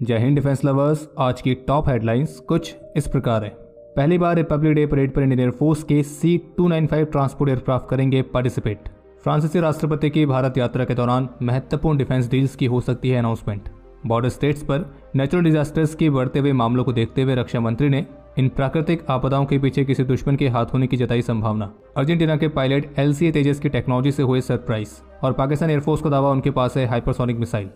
जय Hind defence lovers. आज की टॉप हेडलाइंस कुछ इस प्रकार है। पहली बार रिपब्लिक डे परेड पर इंडियन एयरफोर्स के C-295 ट्रांसपोर्ट एयरक्राफ्ट करेंगे पार्टिसिपेट। फ्रांसीसी राष्ट्रपति की भारत यात्रा के दौरान महत्वपूर्ण डिफेंस डील्स की हो सकती है अनाउंसमेंट। बॉर्डर स्टेट्स पर नेचुरल डिजास्टर्स की बढ़ते हुए मामलों को देखते हुए रक्षा मंत्री ने इन प्राकृतिक आपदाओं के पीछे किसी दुश्मन के हाथ होने की जताई संभावना। अर्जेंटीना के पायलट LCA तेजस की टेक्नोलॉजी से हुए सरप्राइज और पाकिस्तान एयरफोर्स का दावा उनके पास है हाइपरसोनिक मिसाइल।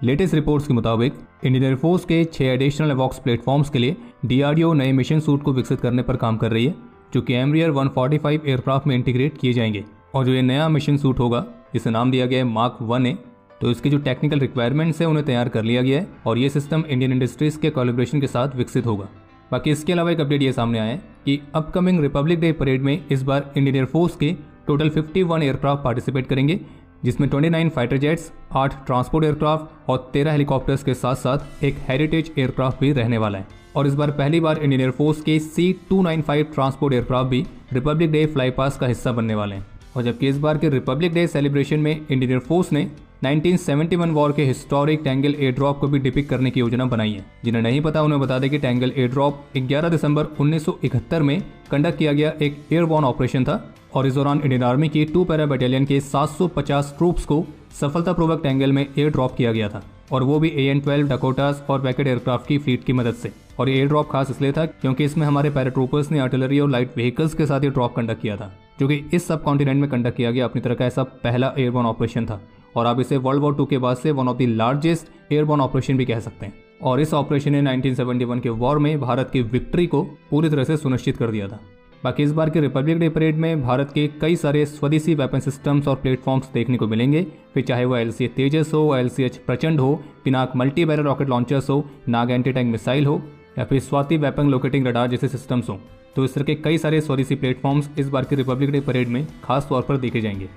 लेटेस्ट रिपोर्ट्स के मुताबिक इंडियन एयरफोर्स के 6 एडिशनल एवॉक्स प्लेटफॉर्म्स के लिए DRDO नए मिशन सूट को विकसित करने पर काम कर रही है, जो कि एमरियर 145 एयरक्राफ्ट में इंटीग्रेट किए जाएंगे। और जो ये नया मिशन सूट होगा, जिसे नाम दिया गया है मार्क 1A, तो इसकी जो टेक्निकल रिक्वायरमेंट्स है उन्हें तैयार कर लिया गया है और ये सिस्टम इंडियन इंडस्ट्रीज के कोलैबोरेशन के साथ विकसित होगा। बाकी इसके अलावा एक अपडेट ये सामने आया है कि अपकमिंग रिपब्लिक डे परेड में इस बार इंडियन एयरफोर्स के टोटल 51 एयरक्राफ्ट पार्टिसिपेट करेंगे, जिसमें 29 फाइटर जेट्स, 8 ट्रांसपोर्ट एयरक्राफ्ट और 13 हेलीकॉप्टर्स के साथ साथ एक हेरिटेज एयरक्राफ्ट भी रहने वाला है। और इस बार पहली बार इंडियन एयरफोर्स के C-295 ट्रांसपोर्ट एयरक्राफ्ट भी रिपब्लिक डे फ्लाई पास का हिस्सा बनने वाले हैं। और जबकि इस बार के रिपब्लिक डे सेलिब्रेशन में इंडियन एयरफोर्स ने 1971 वॉर के हिस्टोरिक टैंगल एयर ड्रॉप को भी डिपिक्ट करने की योजना बनाई है। जिन्हें नहीं पता उन्हें बता दें कि टैंगल एयर ड्रॉप 11 दिसंबर 1971 में कंडक्ट किया गया एक एयरबॉर्न ऑपरेशन था और इस दौरान इंडियन आर्मी की 2 पैरा बटालियन के 750 ट्रूप्स को सफलतापूर्वक टैंगल में एयर ड्रॉप किया गया था, और वो भी AN-12 डकोटास और पैकेट एयरक्राफ्ट की फ्लीट की मदद से। और ये एयर ड्रॉप खास इसलिए था क्योंकि इसमें हमारे पैराट्रूपर्स ने आर्टिलरी और लाइट व्हीकल्स के साथ ये ड्रॉप कंडक्ट किया था, जो कि इस सब कॉन्टिनेंट में कंडक्ट किया गया अपनी तरह का ऐसा पहला एयरबॉर्न ऑपरेशन था। और आप इसे वर्ल्ड वॉर 2 के बाद से one of the largest airborne operation भी कह सकते हैं। और इस ऑपरेशन ने 1971 के वॉर में भारत की विक्ट्री को पूरी तरह से सुनिश्चित कर दिया था। बाकी इस बार के रिपब्लिक डे परेड में भारत के कई सारे स्वदेशी वेपन सिस्टम्स और प्लेटफॉर्म्स देखने को मिलेंगे, फिर चाहे वो LCA तेजस हो, LCH प्रचंड हो, Pinaka multi barrel rocket launchers हो, नाग एंटी टैंक मिसाइल हो, या फिर स्वाति वेपन लोकेटिंग रडार जैसे सिस्टम्स हो। तो इस तरह के कई सारे स्वदेशी प्लेटफॉर्म्स इस बार के रिपब्लिक डे परेड में खास तौर पर देखे जाएंगे।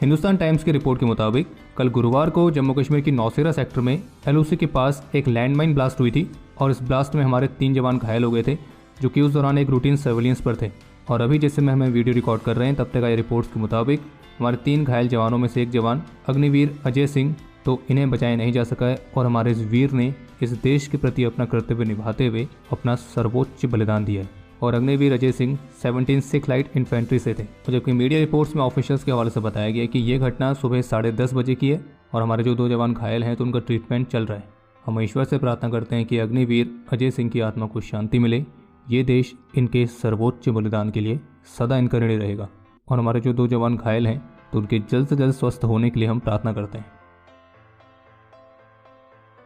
हिंदुस्तान टाइम्स की रिपोर्ट के मुताबिक कल गुरुवार को जम्मू कश्मीर की नौशेरा सेक्टर में LOC के पास एक लैंडमाइन ब्लास्ट हुई थी और इस ब्लास्ट में हमारे 3 जवान घायल हो गए थे, जो कि उस दौरान एक रूटीन सर्विलेंस पर थे। और अभी जैसे में हमें वीडियो रिकॉर्ड कर रहे हैं तब तक आए रिपोर्ट्स के मुताबिक हमारे 3 घायल जवानों में से एक जवान अग्निवीर अजय सिंह, तो इन्हें बचाया नहीं जा सका है और हमारे इस वीर ने इस देश के प्रति अपना कर्तव्य निभाते हुए अपना सर्वोच्च बलिदान दिया है। और अग्निवीर अजय सिंह 17 सिख लाइट इन्फेंट्री से थे। और जबकि मीडिया रिपोर्ट्स में ऑफिशियल्स के हवाले से बताया गया कि ये घटना सुबह 10:30 बजे की है और हमारे जो 2 जवान घायल हैं तो उनका ट्रीटमेंट चल रहा है। हम ईश्वर से प्रार्थना करते हैं कि अग्निवीर अजय सिंह की आत्मा को शांति मिले। ये देश इनके सर्वोच्च बलिदान के लिए सदा इनका ऋणी रहेगा। और हमारे जो 2 जवान घायल हैं तो उनके जल्द से जल्द स्वस्थ होने के लिए हम प्रार्थना करते हैं।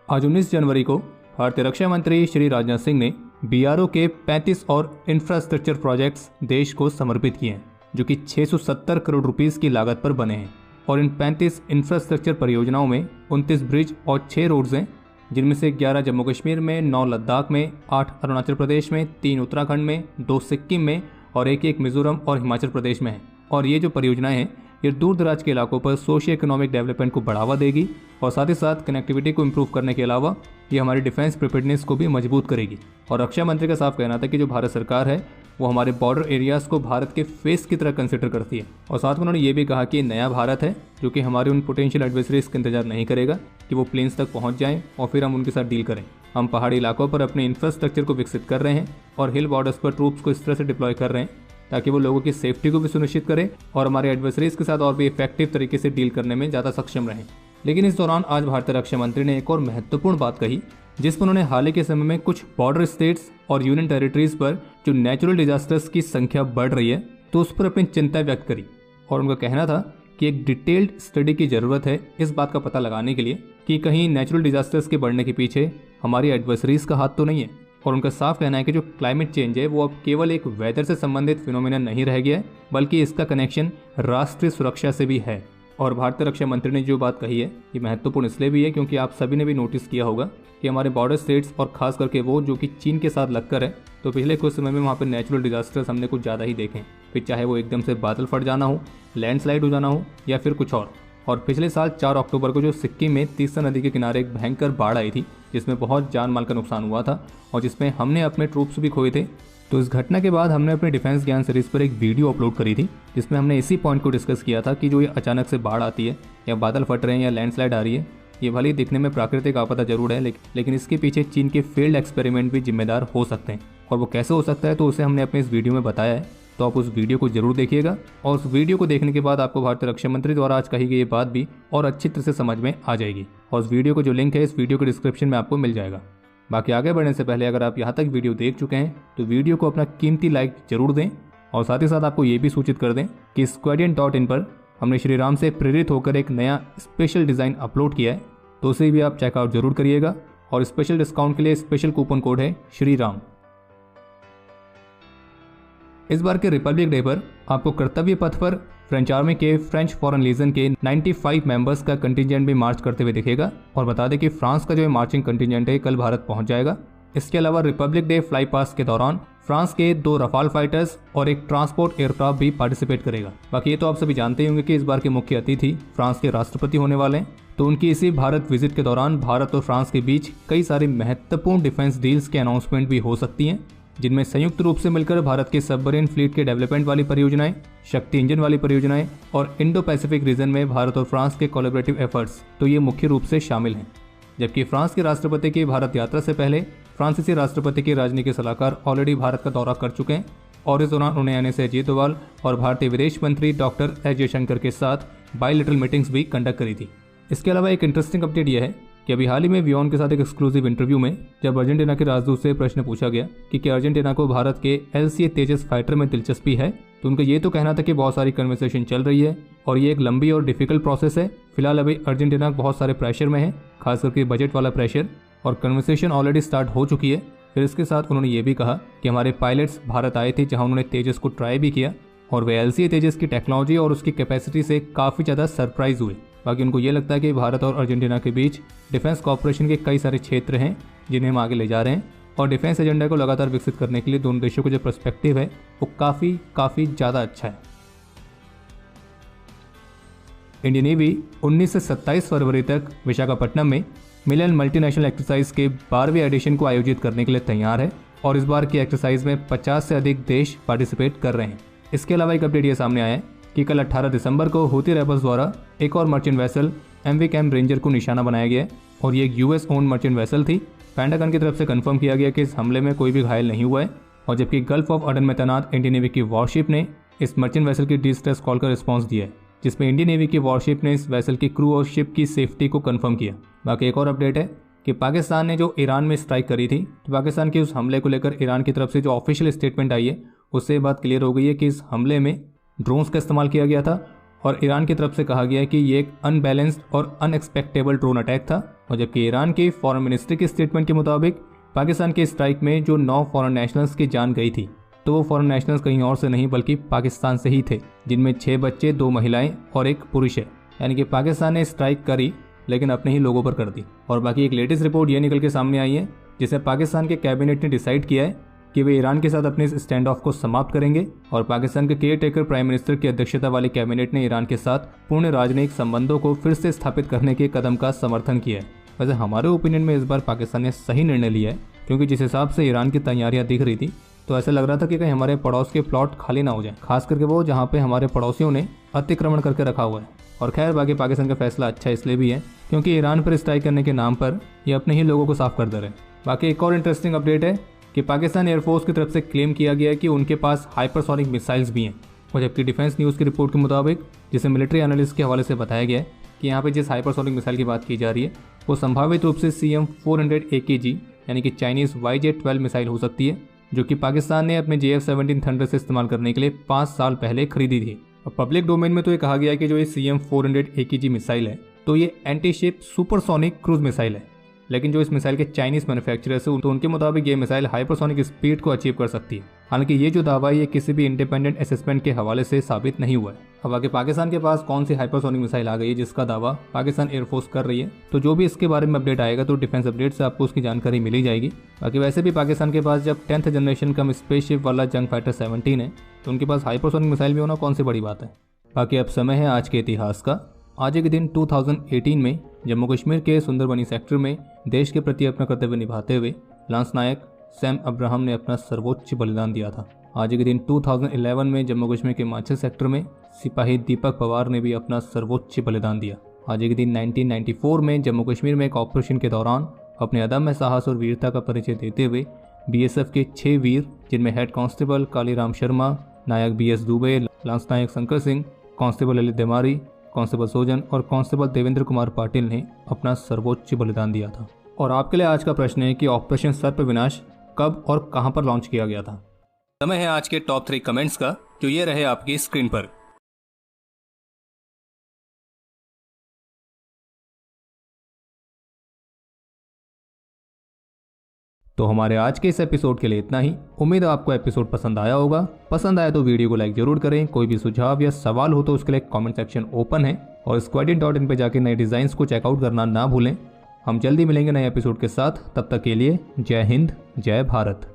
आज 19 जनवरी को भारतीय रक्षा मंत्री श्री राजनाथ सिंह ने BRO के 35 और इंफ्रास्ट्रक्चर प्रोजेक्ट्स देश को समर्पित किए हैं, जो कि 670 करोड़ रुपीस की लागत पर बने हैं। और इन 35 इंफ्रास्ट्रक्चर परियोजनाओं में 29 ब्रिज और 6 रोड्स हैं, जिनमें से 11 जम्मू कश्मीर में, 9 लद्दाख में, 8 अरुणाचल प्रदेश में, 3 उत्तराखंड में, 2 सिक्किम में और एक मिजोरम और हिमाचल प्रदेश में है। और ये जो परियोजनाएं हैं ये दूर दराज के इलाकों पर सोशियो इकोनॉमिक डेवलपमेंट को बढ़ावा देगी और साथ ही साथ कनेक्टिविटी को इम्प्रूव करने के अलावा ये हमारी डिफेंस प्रिपेयर्डनेस को भी मजबूत करेगी। और रक्षा मंत्री का साफ कहना था कि जो भारत सरकार है वो हमारे बॉर्डर एरियाज़ को भारत के फेस की तरह कंसिडर करती है। और साथ में उन्होंने ये भी कहा कि ये नया भारत है जो कि हमारे उन पोटेंशियल एडवर्सरीज का इंतजार नहीं करेगा कि वो प्लेन्स तक पहुँच जाएँ और फिर हम उनके साथ डील करें। हम पहाड़ी इलाकों पर अपने इंफ्रास्ट्रक्चर को विकसित कर रहे हैं और हिल बॉर्डर्स पर ट्रूप्स को इस तरह से डिप्लॉय कर रहे हैं ताकि वो लोगों की सेफ्टी को भी सुनिश्चित करें और हमारे एडवर्सरीज के साथ और भी इफेक्टिव तरीके से डील करने में ज़्यादा सक्षम रहें। लेकिन इस दौरान आज भारतीय रक्षा मंत्री ने एक और महत्वपूर्ण बात कही, जिस पर उन्होंने हाल ही के समय में कुछ बॉर्डर स्टेट्स और यूनियन टेरिटरीज पर जो नेचुरल डिजास्टर्स की संख्या बढ़ रही है तो उस पर अपनी चिंता व्यक्त करी। और उनका कहना था कि एक डिटेल्ड स्टडी की ज़रूरत है इस बात का पता लगाने के लिए कि कहीं नेचुरल डिजास्टर्स के बढ़ने के पीछे हमारी एडवर्सरीज का हाथ तो नहीं है। और उनका साफ कहना है कि जो क्लाइमेट चेंज है वो अब केवल एक वेदर से संबंधित फिनोमिना नहीं रह गया है, बल्कि इसका कनेक्शन राष्ट्रीय सुरक्षा से भी है। और भारतीय रक्षा मंत्री ने जो बात कही है ये महत्वपूर्ण इसलिए भी है क्योंकि आप सभी ने भी नोटिस किया होगा कि हमारे बॉर्डर स्टेट्स और खास करके वो जो कि चीन के साथ लगकर है, तो पिछले कुछ समय में वहाँ पर नेचुरल डिजास्टर्स हमने कुछ ज़्यादा ही देखे। फिर चाहे वो एकदम से बादल फट जाना हो, लैंडस्लाइड हो जाना हो या फिर कुछ और। और पिछले साल 4 अक्टूबर को जो सिक्किम में तीस्ता नदी के किनारे एक भयंकर बाढ़ आई थी जिसमें बहुत जान माल का नुकसान हुआ था और जिसमें हमने अपने ट्रूप्स भी खोए थे। तो इस घटना के बाद हमने अपने डिफेंस ज्ञान सीरीज पर एक वीडियो अपलोड करी थी जिसमें हमने इसी पॉइंट को डिस्कस किया था कि जो ये अचानक से बाढ़ आती है या बादल फट रहे हैं या लैंडस्लाइड आ रही है, ये भले ही दिखने में प्राकृतिक आपदा जरूर है लेकिन इसके पीछे चीन के फील्ड एक्सपेरिमेंट भी जिम्मेदार हो सकते हैं। और वो कैसे हो सकता है तो उसे हमने अपने इस वीडियो में बताया है, तो आप उस वीडियो को जरूर देखिएगा और उस वीडियो को देखने के बाद आपको भारतीय रक्षा मंत्री द्वारा आज कही गई ये बात भी और अच्छी तरह से समझ में आ जाएगी। और उस वीडियो को जो लिंक है इस वीडियो के डिस्क्रिप्शन में आपको मिल जाएगा। बाकी आगे बढ़ने से पहले अगर आप यहाँ तक वीडियो देख चुके हैं तो वीडियो को अपना कीमती लाइक जरूर दें और साथ ही साथ आपको ये भी सूचित कर दें कि Squadron.in पर हमने श्री राम से प्रेरित होकर एक नया स्पेशल डिज़ाइन अपलोड किया है, तो उसे भी आप चेकआउट जरूर करिएगा। और स्पेशल डिस्काउंट के लिए स्पेशल कूपन कोड है श्री राम। इस बार के रिपब्लिक डे पर आपको कर्तव्य पथ पर फ्रेंच आर्मी के फ्रेंच फॉरेन लीजन के 95 मेंबर्स का कंटिजेंट भी मार्च करते हुए दिखेगा। और बता दें कि फ्रांस का जो मार्चिंग कंटिजेंट है कल भारत पहुंच जाएगा। इसके अलावा रिपब्लिक डे फ्लाई पास के दौरान फ्रांस के 2 रफाल फाइटर्स और एक ट्रांसपोर्ट एयरक्राफ्ट भी पार्टिसिपेट करेगा। बाकी ये तो आप सभी जानते ही होंगे कि इस बार के मुख्य अतिथि फ्रांस के राष्ट्रपति होने वाले हैं, तो उनकी इसी भारत विजिट के दौरान भारत और फ्रांस के बीच कई सारी महत्वपूर्ण डिफेंस डील्स के अनाउंसमेंट भी हो सकती हैं, जिनमें संयुक्त रूप से मिलकर भारत के सबमरीन फ्लीट के डेवलपमेंट वाली परियोजनाएं, शक्ति इंजन वाली परियोजनाएं और इंडो पैसिफिक रीजन में भारत और फ्रांस के कोलैबोरेटिव एफर्ट्स, तो ये मुख्य रूप से शामिल हैं। जबकि फ्रांस के राष्ट्रपति की भारत यात्रा से पहले फ्रांसीसी राष्ट्रपति के राजनीतिक सलाहकार ऑलरेडी भारत का दौरा कर चुके हैं और इस दौरान उन्हें एनएस अजय डोभाल और भारतीय विदेश मंत्री डॉक्टर एस जयशंकर के साथ बायलैटरल मीटिंग्स भी कंडक्ट करी थी। इसके अलावा एक इंटरेस्टिंग अपडेट यह है कि अभी हाल ही में वियोन के साथ एक एक्सक्लूसिव इंटरव्यू में जब अर्जेंटीना के राजदूत से प्रश्न पूछा गया कि क्या अर्जेंटीना को भारत के LCA तेजस फाइटर में दिलचस्पी है, तो उनका ये तो कहना था कि बहुत सारी कन्वर्सेशन चल रही है और ये एक लंबी और डिफिकल्ट प्रोसेस है। फिलहाल अभी अर्जेंटीना बहुत सारे प्रेशर में है, खास करके बजट वाला प्रेशर, और कन्वर्सेशन ऑलरेडी स्टार्ट हो चुकी है। फिर इसके साथ उन्होंने ये भी कहा कि हमारे पायलट्स भारत आए थे जहाँ उन्होंने तेजस को ट्राई भी किया और वे LCA तेजस की टेक्नोलॉजी और उसकी कैपेसिटी से काफ़ी ज़्यादा सरप्राइज हुए। बाकी उनको ये लगता है कि भारत और अर्जेंटीना के बीच डिफेंस कॉपरेशन के कई सारे क्षेत्र हैं जिन्हें हम आगे ले जा रहे हैं और डिफेंस एजेंडा को लगातार विकसित करने के लिए दोनों देशों का जो पर्सपेक्टिव है वो काफ़ी ज़्यादा अच्छा है। इंडियन नेवी 19 से 27 फरवरी तक विशाखापट्टनम में मिलियन मल्टीनेशनल एक्सरसाइज के 12वें एडिशन को आयोजित करने के लिए तैयार है और इस बार की एक्सरसाइज में 50 से अधिक देश पार्टिसिपेट कर रहे हैं। इसके अलावा एक अपडेट ये सामने आया है कि कल 18 दिसंबर को हूती रेबल्स द्वारा एक और merchant vessel MV Chem Ranger को निशाना बनाया गया है और ये एक US ओन्ड मर्चेंट वेसल थी। पेंटागन की तरफ से कंफर्म किया गया कि इस हमले में कोई भी घायल नहीं हुआ है और जबकि गल्फ ऑफ अडन में तैनात इंडियन नेवी की वॉरशिप ने इस मर्चेंट वेसल की डिस्ट्रेस कॉल का रिस्पॉन्स दिया है, जिसमें इंडियन नेवी की वॉरशिप ने इस वेसल की क्रू और शिप की सेफ्टी को कंफर्म किया। बाकी एक और अपडेट है कि पाकिस्तान ने जो ईरान में स्ट्राइक करी थी, तो पाकिस्तान के उस हमले को लेकर ईरान की तरफ से जो ऑफिशियल स्टेटमेंट आई है उससे बात क्लियर हो गई है कि इस हमले में ड्रोन्स का इस्तेमाल किया गया था और ईरान की तरफ से कहा गया है कि ये एक अनबैलेंस्ड और अनएक्सपेक्टेबल ड्रोन अटैक था। और जबकि ईरान के फॉरेन मिनिस्ट्री के स्टेटमेंट के मुताबिक पाकिस्तान के स्ट्राइक में जो 9 फॉरेन नेशनल्स की जान गई थी, तो वो फॉरेन नेशनल्स कहीं और से नहीं बल्कि पाकिस्तान से ही थे, जिनमें 6 बच्चे, 2 महिलाएं और 1 पुरुष है। यानी कि पाकिस्तान ने स्ट्राइक करी लेकिन अपने ही लोगों पर कर दी। और बाकी एक लेटेस्ट रिपोर्ट ये निकल के सामने आई है जिसे पाकिस्तान के कैबिनेट ने डिसाइड किया है कि वे ईरान के साथ अपने इस स्टैंड ऑफ को समाप्त करेंगे और पाकिस्तान के केयर टेकर प्राइम मिनिस्टर की अध्यक्षता वाले कैबिनेट ने ईरान के साथ पूर्ण राजनयिक संबंधों को फिर से स्थापित करने के कदम का समर्थन किया है। वैसे हमारे ओपिनियन में इस बार पाकिस्तान ने सही निर्णय लिया है, क्योंकि जिस हिसाब से ईरान की तैयारियां दिख रही थी तो ऐसा लग रहा था कि कहीं हमारे पड़ोस के प्लॉट खाली ना हो जाए, खास करके वो जहाँ पे हमारे पड़ोसियों ने अतिक्रमण करके रखा हुआ है। और खैर बाकी पाकिस्तान का फैसला अच्छा इसलिए भी है क्योंकि ईरान पर स्ट्राइक करने के नाम पर ये अपने ही लोगों को साफ कर दे रहे हैं। बाकी एक और इंटरेस्टिंग अपडेट है कि पाकिस्तान एयरफोर्स की तरफ से क्लेम किया गया है कि उनके पास हाइपरसोनिक मिसाइल्स भी हैं। और जबकि डिफेंस न्यूज़ की रिपोर्ट के मुताबिक, जिसे मिलिट्री एनालिस्ट के हवाले से बताया गया है कि यहाँ पे जिस हाइपरसोनिक मिसाइल की बात की जा रही है वो संभावित रूप से CM-400 AKG यानी कि चाइनीज़ YJ-12 मिसाइल हो सकती है, जो कि पाकिस्तान ने अपने JF-17 थंडर से इस्तेमाल करने के लिए 5 साल पहले खरीदी थी। और पब्लिक डोमेन में तो ये कहा गया है कि जो ये CM-400 AKG मिसाइल है तो ये anti ship supersonic cruise missile है, लेकिन जो इस मिसाइल के चाइनीज मैन्युफैक्चरर्स हैं तो उनके मुताबिक ये मिसाइल हाइपरसोनिक स्पीड को अचीव कर सकती है। हालांकि ये जो दावा है ये किसी भी इंडिपेंडेंट असेसमेंट के हवाले से साबित नहीं हुआ है। अब आगे पाकिस्तान के पास कौन सी हाइपरसोनिक मिसाइल आ गई है जिसका दावा पाकिस्तान एयरफोर्स कर रही है, तो जो भी इसके बारे में अपडेट आएगा तो डिफेंस अपडेट से आपको उसकी जानकारी मिल ही जाएगी। बाकी वैसे भी पाकिस्तान के पास जब 10th जनरेशन का स्पेसशिप वाला जंग फाइटर 17 है तो उनके पास हाइपरसोनिक मिसाइल भी होना कौन सी बड़ी बात है। बाकी अब समय है आज के इतिहास का। आज के दिन 2018 में जम्मू कश्मीर के सुंदरबनी सेक्टर में देश के प्रति अपना कर्तव्य निभाते हुए लांस नायक सैम अब्राहम ने अपना सर्वोच्च बलिदान दिया था। आज के दिन 2011 में जम्मू कश्मीर के माछिल सेक्टर में सिपाही दीपक पवार ने भी अपना सर्वोच्च बलिदान दिया। आज के दिन 1994 में जम्मू कश्मीर में एक ऑपरेशन के दौरान अपने अदम्य साहस और वीरता का परिचय देते हुए बीएसएफ के 6 वीर, जिनमें हेड कांस्टेबल कालीराम शर्मा, नायक बीएस दुबे, लांस नायक शंकर सिंह, कांस्टेबल ललित देमारी, कांस्टेबल सोजन और कांस्टेबल देवेंद्र कुमार पाटिल ने अपना सर्वोच्च बलिदान दिया था। और आपके लिए आज का प्रश्न है कि ऑपरेशन सर्पविनाश कब और कहां पर लॉन्च किया गया था। समय है आज के टॉप 3 कमेंट्स का, जो ये रहे आपकी स्क्रीन पर। तो हमारे आज के इस एपिसोड के लिए इतना ही। उम्मीद है आपको एपिसोड पसंद आया होगा। पसंद आया तो वीडियो को लाइक जरूर करें। कोई भी सुझाव या सवाल हो तो उसके लिए कमेंट सेक्शन ओपन है, और squadin.in पे जाके नए डिजाइन्स को चेकआउट करना ना भूलें। हम जल्दी मिलेंगे नए एपिसोड के साथ। तब तक के लिए जय हिंद, जय भारत।